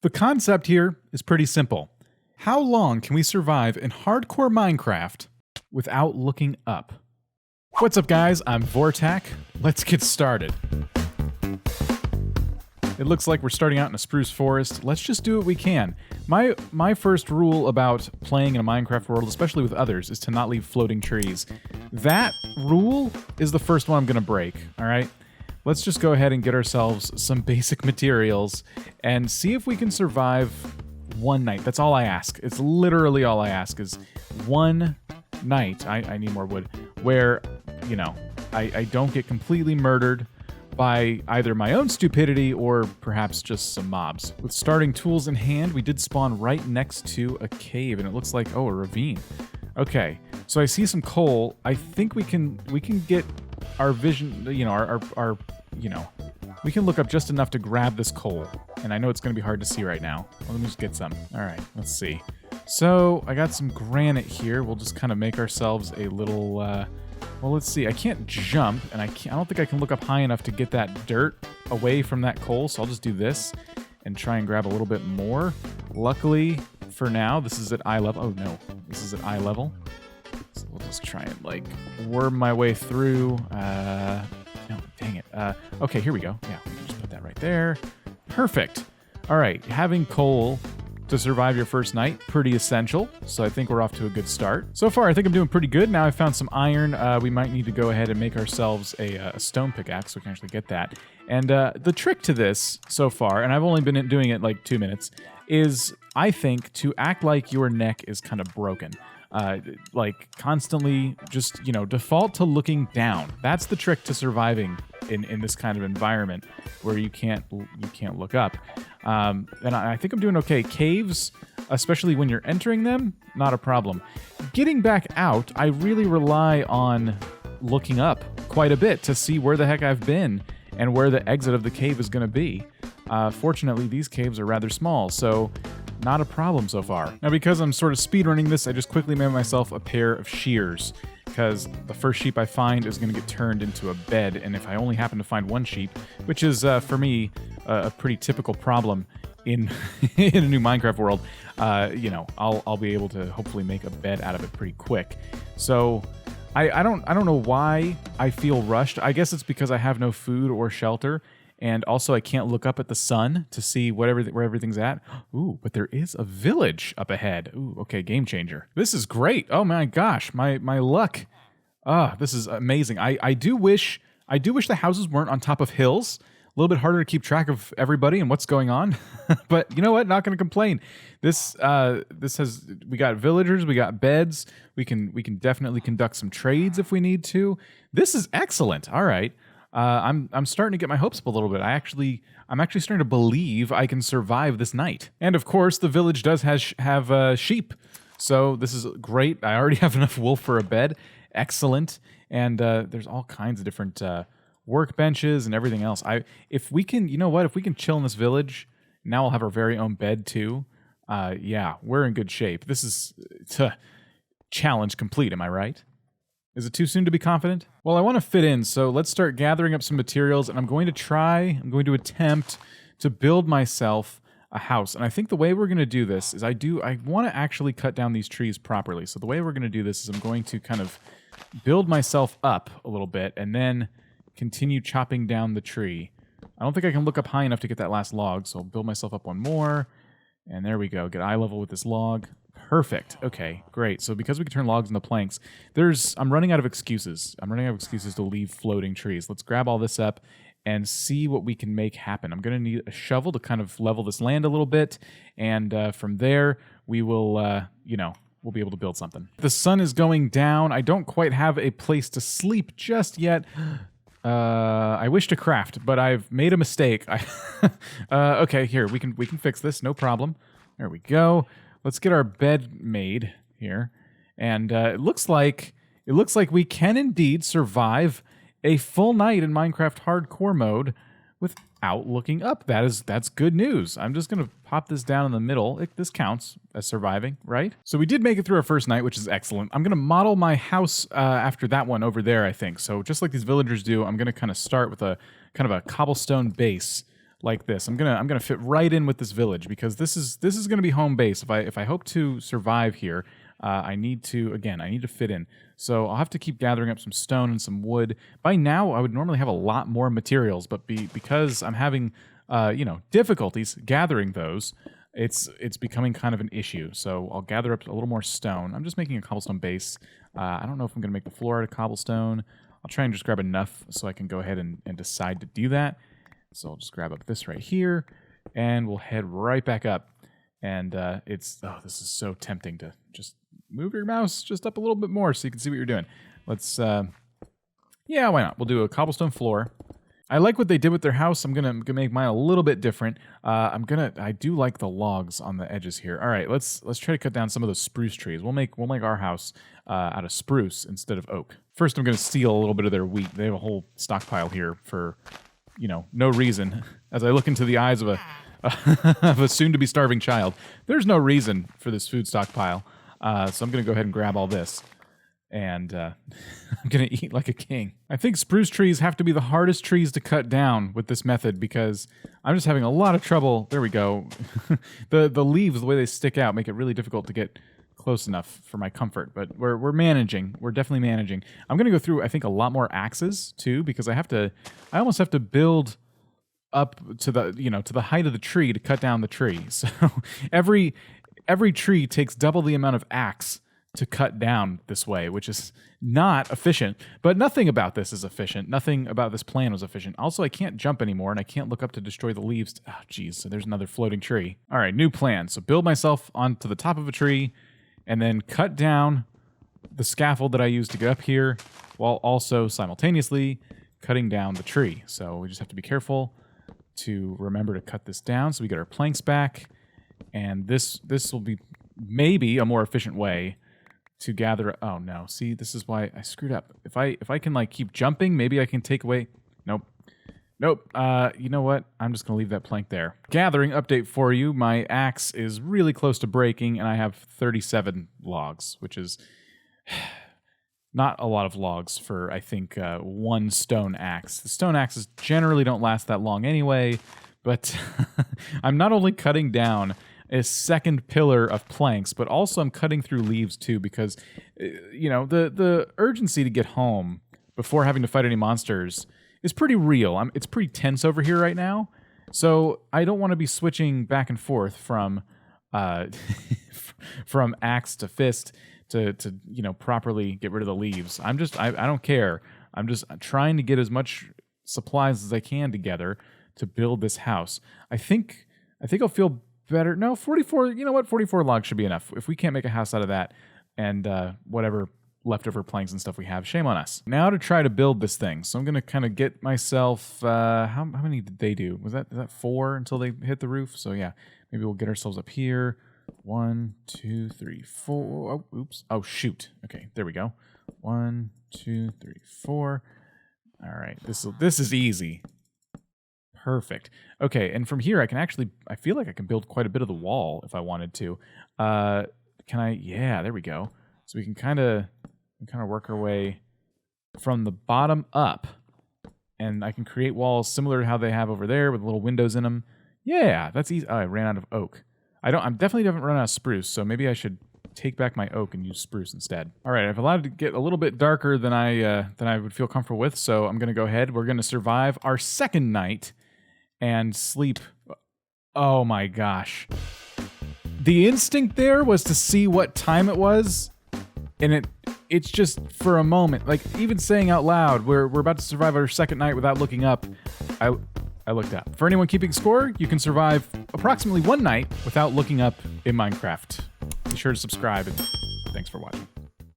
The concept here is pretty simple. How long can we survive in hardcore Minecraft without looking up? What's up, guys? I'm Vortak. Let's get started. It looks like we're starting out in a spruce forest. Let's just do what we can. My first rule about playing in a Minecraft world, especially with others, is to not leave floating trees. That rule is the first one I'm going to break, all right? Let's just go ahead and get ourselves some basic materials and see if we can survive one night. That's all I ask. It's literally all I ask is one night. I need more wood. Where, you know, I don't get completely murdered by either my own stupidity or perhaps just some mobs. With starting tools in hand, we did spawn right next to a cave, and it looks like, oh, a ravine. Okay, so I see some coal. I think we can get our vision, you know, we can look up just enough to grab this coal. And I know it's going to be hard to see right now. Well, let me just get some. All right, let's see. So I got some granite here. We'll just kind of make ourselves a little, well, let's see. I can't jump, and I don't think I can look up high enough to get that dirt away from that coal. So I'll just do this and try and grab a little bit more. Luckily, for now, this is at eye level. Oh, no. This is at eye level. So we'll just try and, like, worm my way through. No, dang it. Okay, here we go. Yeah, we can just put that right there. Perfect. All right, having coal to survive your first night, pretty essential. So I think we're off to a good start. So far, I think I'm doing pretty good. Now I found some iron. We might need to go ahead and make ourselves a stone pickaxe so we can actually get that. And the trick to this so far, and I've only been doing it like 2 minutes, is I think to act like your neck is kind of broken. Like constantly just, you know, default to looking down. That's the trick to surviving in this kind of environment where you can't look up. And I think I'm doing okay. Caves, especially when you're entering them, not a problem. Getting back out, I really rely on looking up quite a bit to see where the heck I've been and where the exit of the cave is going to be. Fortunately, these caves are rather small, so not a problem so far. Now, because I'm sort of speedrunning this, I just quickly made myself a pair of shears, because the first sheep I find is going to get turned into a bed, and if I only happen to find one sheep, which is, for me, a pretty typical problem in in a new Minecraft world, you know, I'll be able to hopefully make a bed out of it pretty quick. So I don't know why I feel rushed. I guess it's because I have no food or shelter. And also, I can't look up at the sun to see where everything's at. Ooh, but there is a village up ahead. Ooh, okay, game changer. This is great. Oh my gosh, my luck. This is amazing. I do wish the houses weren't on top of hills. A little bit harder to keep track of everybody and what's going on. But you know what? Not going to complain. We got villagers, we got beds. We can definitely conduct some trades if we need to. This is excellent. All right. I'm starting to get my hopes up a little bit. I'm actually starting to believe I can survive this night. And of course, the village does have sheep, so this is great. I already have enough wool for a bed. Excellent. And there's all kinds of different workbenches and everything else. If we can chill in this village, now we'll have our very own bed too. Yeah, we're in good shape. This is challenge complete. Am I right? Is it too soon to be confident? Well, I want to fit in, so let's start gathering up some materials, and I'm going to attempt to build myself a house. And I think the way we're going to do this is I want to actually cut down these trees properly. So the way we're going to do this is I'm going to kind of build myself up a little bit and then continue chopping down the tree. I don't think I can look up high enough to get that last log, so I'll build myself up one more. And there we go. Get eye level with this log. Perfect. Okay, great. So because we can turn logs into planks, I'm running out of excuses. I'm running out of excuses to leave floating trees. Let's grab all this up and see what we can make happen. I'm going to need a shovel to kind of level this land a little bit, and from there, we will, we'll be able to build something. The sun is going down. I don't quite have a place to sleep just yet. I wish to craft, but I've made a mistake. Okay, here, we can fix this, no problem. There we go. Let's get our bed made here, and it looks like we can indeed survive a full night in Minecraft Hardcore mode without looking up. That's good news. I'm just gonna pop this down in the middle. This counts as surviving, right? So we did make it through our first night, which is excellent. I'm gonna model my house after that one over there, I think. So just like these villagers do, I'm gonna kind of start with a kind of a cobblestone base like this. I'm gonna fit right in with this village because this is gonna be home base. If I hope to survive here, I need to fit in. So I'll have to keep gathering up some stone and some wood. By now, I would normally have a lot more materials, but because I'm having difficulties gathering those, it's becoming kind of an issue. So I'll gather up a little more stone. I'm just making a cobblestone base. I don't know if I'm gonna make the floor out of cobblestone. I'll try and just grab enough so I can go ahead and decide to do that. So I'll just grab up this right here, and we'll head right back up. And this is so tempting to just move your mouse just up a little bit more so you can see what you're doing. Let's, why not? We'll do a cobblestone floor. I like what they did with their house. I'm gonna make mine a little bit different. I do like the logs on the edges here. All right, let's try to cut down some of those spruce trees. We'll make our house out of spruce instead of oak. First, I'm gonna steal a little bit of their wheat. They have a whole stockpile here for, no reason. As I look into the eyes of a soon-to-be starving child, there's no reason for this food stockpile. So I'm gonna go ahead and grab all this. And I'm going to eat like a king. I think spruce trees have to be the hardest trees to cut down with this method because I'm just having a lot of trouble. There we go. The leaves, the way they stick out, make it really difficult to get close enough for my comfort. But we're managing. We're definitely managing. I'm going to go through, I think, a lot more axes, too, because I almost have to build up to the height of the tree to cut down the tree. So every tree takes double the amount of axe to cut down this way, which is not efficient. But nothing about this is efficient. Nothing about this plan was efficient. Also, I can't jump anymore, and I can't look up to destroy the leaves. Oh, geez, so there's another floating tree. All right, new plan. So build myself onto the top of a tree, and then cut down the scaffold that I used to get up here, while also simultaneously cutting down the tree. So we just have to be careful to remember to cut this down so we get our planks back, and this will be maybe a more efficient way to gather. Oh no, see, this is why I screwed up. If I can like keep jumping, maybe I can take away. Nope. You know what? I'm just gonna leave that plank there. Gathering update for you. My axe is really close to breaking, and I have 37 logs, which is not a lot of logs for, I think, one stone axe. The stone axes generally don't last that long anyway, but I'm not only cutting down a second pillar of planks, but also I'm cutting through leaves too because, the urgency to get home before having to fight any monsters is pretty real. It's pretty tense over here right now, so I don't want to be switching back and forth from from axe to fist to properly get rid of the leaves. I don't care. I'm just trying to get as much supplies as I can together to build this house. I think I'll feel better. No, 44, 44 logs should be enough. If we can't make a house out of that and whatever leftover planks and stuff we have, shame on us. Now to try to build this thing. So I'm going to kind of get myself, how many did they do? Was that 4 until they hit the roof? So yeah, maybe we'll get ourselves up here. 1, 2, 3, 4. Oh, oops. Oh, shoot. Okay, there we go. 1, 2, 3, 4. All right, this is easy. Perfect. Okay, and from here I feel like I can build quite a bit of the wall if I wanted to. Can I? Yeah, there we go. So we can kind of work our way from the bottom up, and I can create walls similar to how they have over there with little windows in them. Yeah, that's easy. Oh, I ran out of oak. I definitely haven't run out of spruce, so maybe I should take back my oak and use spruce instead. All right, I've allowed it to get a little bit darker than I would feel comfortable with, so I'm going to go ahead. We're going to survive our second night and sleep. Oh my gosh. The instinct there was to see what time it was, and it's just for a moment, like even saying out loud, we're about to survive our second night without looking up, I looked up. For anyone keeping score, you can survive approximately one night without looking up in Minecraft. Be sure to subscribe, and thanks for watching.